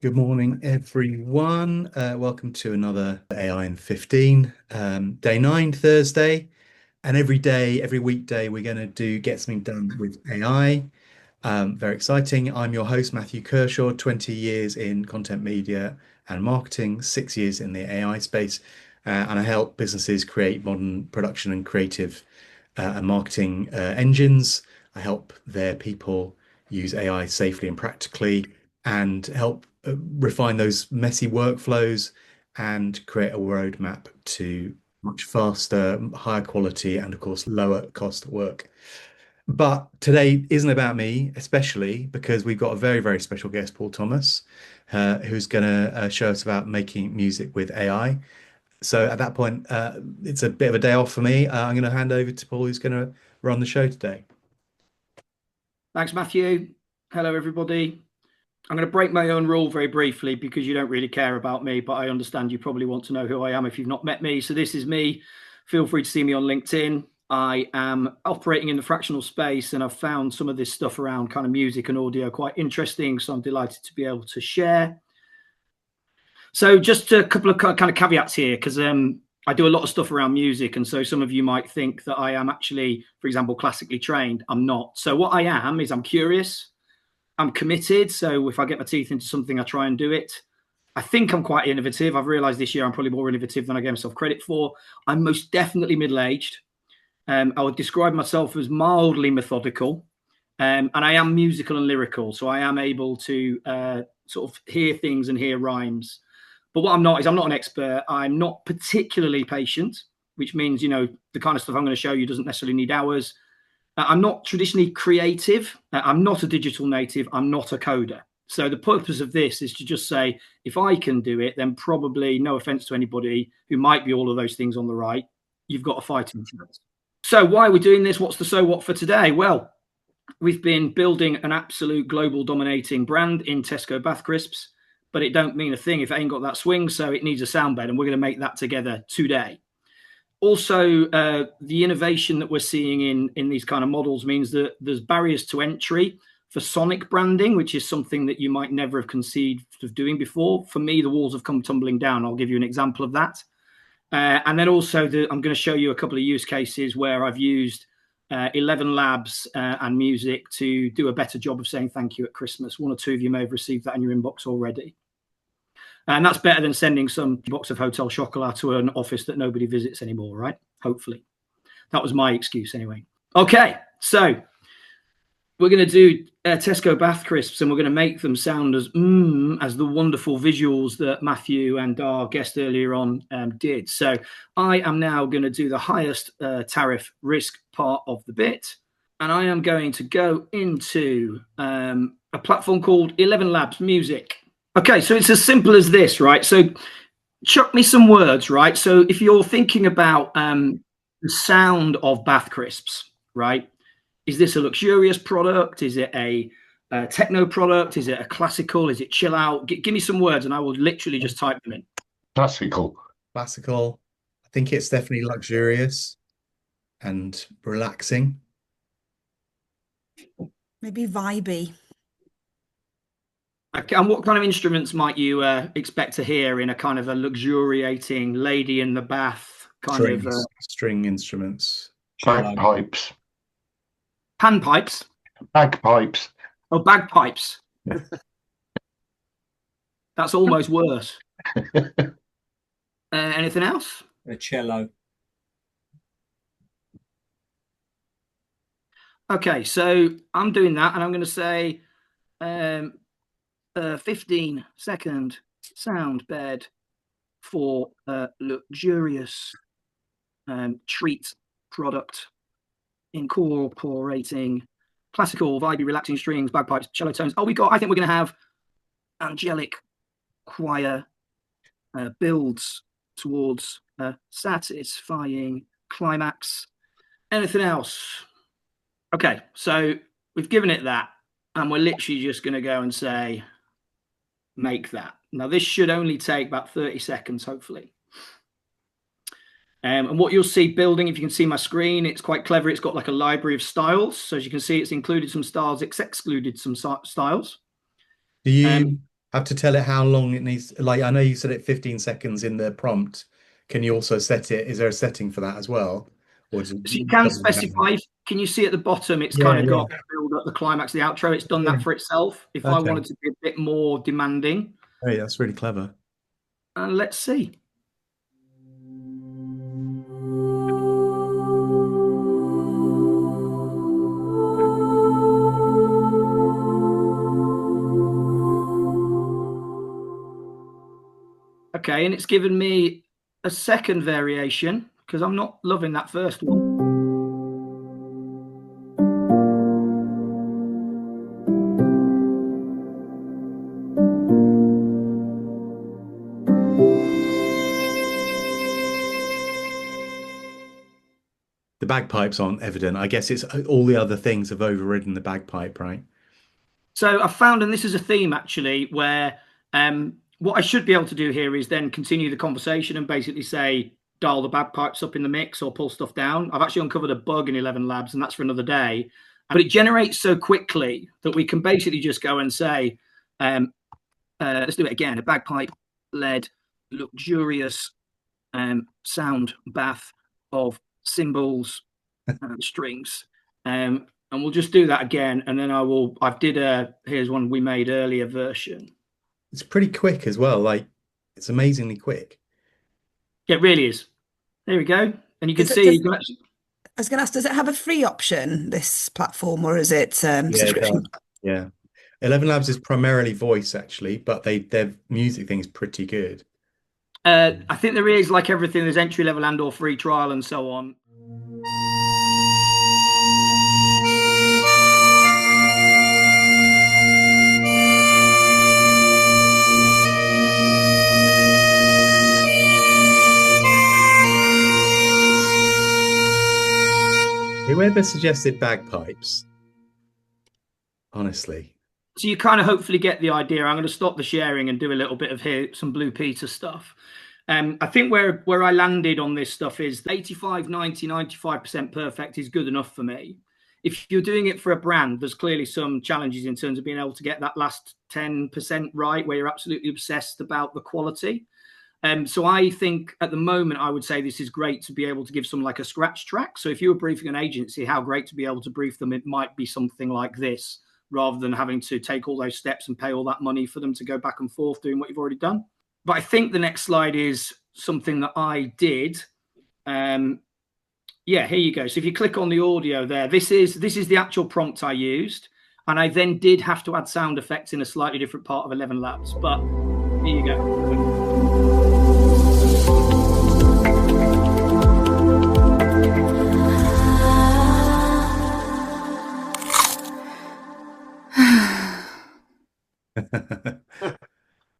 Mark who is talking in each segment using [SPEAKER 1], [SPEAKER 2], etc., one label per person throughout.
[SPEAKER 1] Good morning, everyone. Welcome to another AI in 15, day 9, Thursday. And every day, every weekday, we're going to get something done with AI. Very exciting. I'm your host, Matthew Kershaw, 20 years in content media and marketing, 6 years in the AI space. And I help businesses create modern production and creative and marketing engines. I help their people use AI safely and practically and help refine those messy workflows and create a roadmap to much faster, higher quality, and of course, lower cost work. But today isn't about me, especially because we've got a very, very special guest, Paul Thomas, who's going to show us about making music with AI. So at that point, it's a bit of a day off for me. I'm going to hand over to Paul, who's going to run the show today.
[SPEAKER 2] Thanks, Matthew. Hello, everybody. I'm going to break my own rule very briefly because you don't really care about me, but I understand you probably want to know who I am if you've not met me. So this is me. Feel free to see me on LinkedIn. I am operating in the fractional space, and I've found some of this stuff around kind of music and audio quite interesting. So I'm delighted to be able to share. So just a couple of kind of caveats here, because I do a lot of stuff around music. And so some of you might think that I am actually, for example, classically trained. I'm not. So what I am is I'm curious. I'm committed. So if I get my teeth into something, I try and do it. I think I'm quite innovative. I've realized this year I'm probably more innovative than I gave myself credit for. I'm most definitely middle-aged. I would describe myself as mildly methodical. And I am musical and lyrical. So I am able to sort of hear things and hear rhymes. But what I'm not is I'm not an expert. I'm not particularly patient, which means, you know, the kind of stuff I'm going to show you doesn't necessarily need hours. I'm not traditionally creative. I'm not a digital native. I'm not a coder. So the purpose of this is to just say, if I can do it, then probably, no offense to anybody who might be all of those things on the right, you've got a fighting chance. So why are we doing this? What's the so what for today? Well, we've been building an absolute global dominating brand in Tesco Bath Crisps, but it don't mean a thing if it ain't got that swing. So it needs a sound bed, and we're going to make that together today. Also, the innovation that we're seeing in these kind of models means that there's barriers to entry for sonic branding, which is something that you might never have conceived of doing before. For me, the walls have come tumbling down. I'll give you an example of that. And then also, I'm going to show you a couple of use cases where I've used 11 Labs and music to do a better job of saying thank you at Christmas. One or two of you may have received that in your inbox already. And that's better than sending some box of Hotel Chocolat to an office that nobody visits anymore, right? Hopefully. That was my excuse anyway. Okay, so we're going to do Tesco Bath Crisps, and we're going to make them sound as the wonderful visuals that Matthew and our guest earlier on did. So I am now going to do the highest tariff risk part of the bit, and I am going to go into a platform called 11 Labs Music. Okay, so it's as simple as this, right? So chuck me some words, right? So if you're thinking about the sound of Bath Crisps, right? Is this a luxurious product? Is it a techno product? Is it a classical? Is it chill out? Give me some words and I will literally just type them in.
[SPEAKER 3] Classical.
[SPEAKER 1] Classical. I think it's definitely luxurious and relaxing.
[SPEAKER 4] Maybe vibey.
[SPEAKER 2] And what kind of instruments might you expect to hear in a kind of a luxuriating lady in the bath kind of
[SPEAKER 1] string instruments?
[SPEAKER 3] Bagpipes.
[SPEAKER 2] Panpipes?
[SPEAKER 3] Bagpipes.
[SPEAKER 2] Oh, bagpipes. That's almost worse. Anything else?
[SPEAKER 5] A cello.
[SPEAKER 2] Okay, so I'm doing that, and I'm going to say 15-second sound bed for a luxurious treat product incorporating classical, vibey, relaxing strings, bagpipes, cello tones. I think we're going to have angelic choir builds towards a satisfying climax. Anything else? Okay, so we've given it that, and we're literally just going to go and say, make that. Now, this should only take about 30 seconds, hopefully. And what you'll see building, if you can see my screen, it's quite clever. It's got like a library of styles. So as you can see, it's included some styles, it's excluded some styles.
[SPEAKER 1] Do you have to tell it how long it needs. Like, I know you said it 15 seconds in the prompt. Can you also set it? Is there a setting for that as well? Or
[SPEAKER 2] So you can specify. Can you see at the bottom? It's kind of got build up the climax, the outro. It's done that for itself. If I wanted to be a bit more demanding,
[SPEAKER 1] hey, that's really clever.
[SPEAKER 2] Let's see. Okay, and it's given me a second variation because I'm not loving that first one.
[SPEAKER 1] The bagpipes aren't evident. I guess it's all the other things have overridden the bagpipe, right?
[SPEAKER 2] So I found, and this is a theme actually, where what I should be able to do here is then continue the conversation and basically say, dial the bagpipes up in the mix or pull stuff down. I've actually uncovered a bug in 11 Labs, and that's for another day. But it generates so quickly that we can basically just go and say, let's do it again, a bagpipe-led, luxurious sound bath of cymbals and strings. And we'll just do that again. And then here's one we made earlier version.
[SPEAKER 1] It's pretty quick as well. Like, it's amazingly quick.
[SPEAKER 2] It really is. There we go. And you can see.
[SPEAKER 4] I was going to ask, does it have a free option, this platform, or is it subscription?
[SPEAKER 1] Yeah. 11 Labs is primarily voice, actually, but their music thing is pretty good.
[SPEAKER 2] I think there is, like everything, there's entry level and or free trial and so on.
[SPEAKER 1] Whoever suggested bagpipes, honestly.
[SPEAKER 2] So you kind of hopefully get the idea. I'm going to stop the sharing and do a little bit of some Blue Peter stuff. I think where I landed on this stuff is 85, 90, 95% perfect is good enough for me. If you're doing it for a brand, there's clearly some challenges in terms of being able to get that last 10% right, where you're absolutely obsessed about the quality. So I think at the moment, I would say this is great to be able to give some like a scratch track. So if you were briefing an agency, how great to be able to brief them. It might be something like this, rather than having to take all those steps and pay all that money for them to go back and forth doing what you've already done. But I think the next slide is something that I did. Here you go. So if you click on the audio there, this is the actual prompt I used. And I then did have to add sound effects in a slightly different part of 11 Labs. But here you go.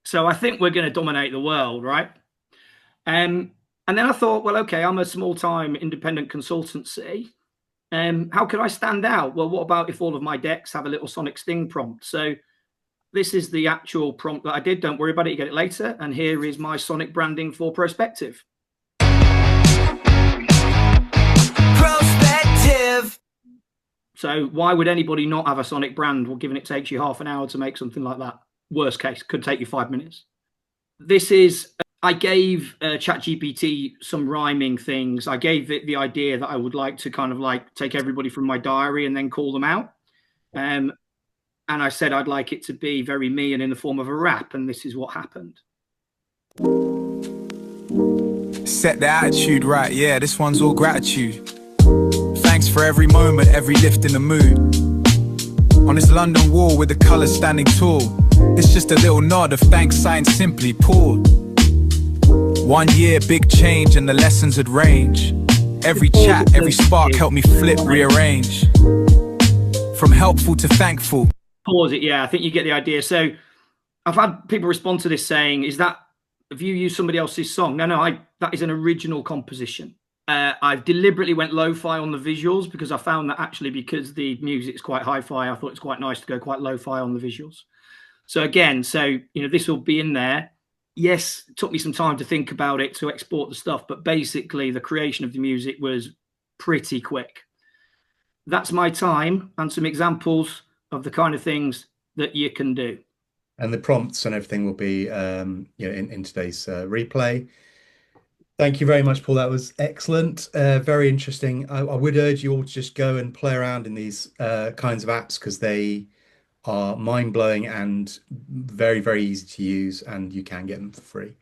[SPEAKER 2] So I think we're going to dominate the world, right? And then I thought, well, okay, I'm a small-time independent consultancy. How could I stand out? Well, what about if all of my decks have a little Sonic Sting prompt? So this is the actual prompt that I did. Don't worry about it. You get it later. And here is my Sonic branding for Prospective. Prospective. So why would anybody not have a Sonic brand? Well, given it takes you half an hour to make something like that. Worst case, could take you 5 minutes. This is, I gave ChatGPT some rhyming things. I gave it the idea that I would like to kind of like take everybody from my diary and then call them out. And I said I'd like it to be very me and in the form of a rap. And this is what happened.
[SPEAKER 5] Set the attitude right, yeah, this one's all gratitude. Thanks for every moment, every lift in the mood. On this London wall with the colours standing tall, it's just a little nod of thanks signed simply, Paul. 1 year, big change and the lessons had range. Every chat, every spark helped me flip, rearrange. From helpful to thankful.
[SPEAKER 2] Pause it, yeah, I think you get the idea. So I've had people respond to this saying, have you used somebody else's song? No, that is an original composition. I've deliberately went lo-fi on the visuals because I found that actually because the music's quite hi-fi, I thought it's quite nice to go quite lo-fi on the visuals. So again, this will be in there. Yes, it took me some time to think about it, to export the stuff, but basically the creation of the music was pretty quick. That's my time and some examples of the kind of things that you can do.
[SPEAKER 1] and the prompts and everything will be in today's replay. Thank you very much, Paul. That was excellent. Very interesting. I would urge you all to just go and play around in these kinds of apps because they are mind-blowing and very, very easy to use, and you can get them for free.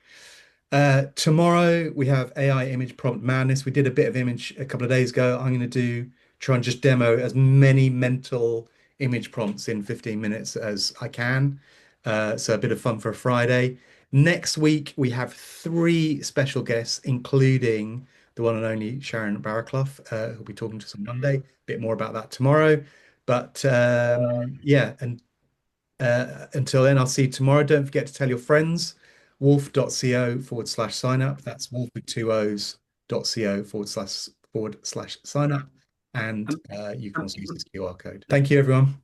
[SPEAKER 1] Tomorrow we have AI image prompt madness. We did a bit of image a couple of days ago. I'm going to try and just demo as many mental image prompts in 15 minutes as I can. So a bit of fun for a Friday. Next week we have 3 special guests, including the one and only Sharon Barraclough, who'll be talking to us on Monday. A bit more about that tomorrow. But yeah, and until then, I'll see you tomorrow. Don't forget to tell your friends. wolf.co/sign up. That's wolf with 2 O's.co/sign up. And you can also use this QR code. Thank you, everyone.